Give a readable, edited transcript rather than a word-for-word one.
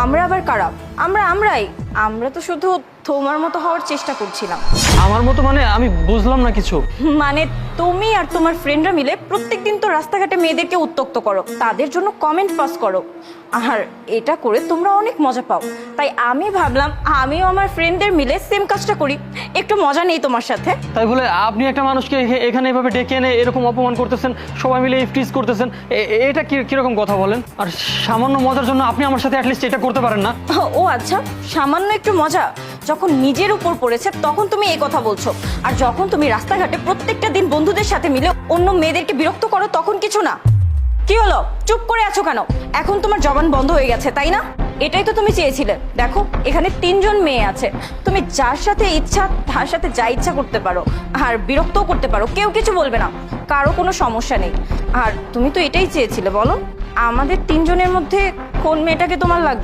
আমরা আবার কারা? আমরা তো শুধু তোমার মতো হওয়ার চেষ্টা করছিলাম। আমার মতো মানে আমি বুঝলাম না কিছু। মানে তুমি আর তোমার ফ্রেন্ডরা মিলে প্রত্যেকদিন তো রাস্তাঘাটে মেয়েদেরকে উত্ত্যক্ত করো, তাদের জন্য কমেন্ট পাস করো, আর এটা করে তোমরা অনেক মজা পাও। তাই আমি ভাবলাম আমিও আমার ফ্রেন্ডদের মিলে সেম কাজটা করি, একটু মজা নেই তোমার সাথে। তাই বলে আপনি একটা মানুষকে এখানে এভাবে ডেকে এনে এরকম অপমান করতেছেন, সবাই মিলে ইফটিজ করতেছেন, এটা কিরকম কথা বলেন? আর সামান্য মজার জন্য আপনি আমার সাথে অ্যাটলিস্ট এটা করতে পারেন না? ও আচ্ছা, সামান্য একটু মজা? যখন নিজের উপর পড়েছে তখন তুমি এই কথা বলছো, আর যখন তুমি রাস্তাঘাটে প্রত্যেকটা দিন বন্ধুদের সাথে মিলে অন্য মেয়েদেরকে বিরক্ত করো তখন কিছু না। কি হলো, চুপ করে আছো কেন? এখন তোমার জবান বন্ধ হয়ে গেছে তাই না? এটাই তো তুমি চেয়েছিলে। দেখো এখানে 3 জন মেয়ে আছে, তুমি যার সাথে ইচ্ছা তার সাথে যা ইচ্ছা করতে পারো, আর বিরক্তও করতে পারো, কেউ কিছু বলবে না, কারো কোনো সমস্যা নেই। আর তুমি তো এটাই চেয়েছিলে, বলো আমাদের 3 জনের মধ্যে কোন মেয়েটাকে তোমার লাগবে?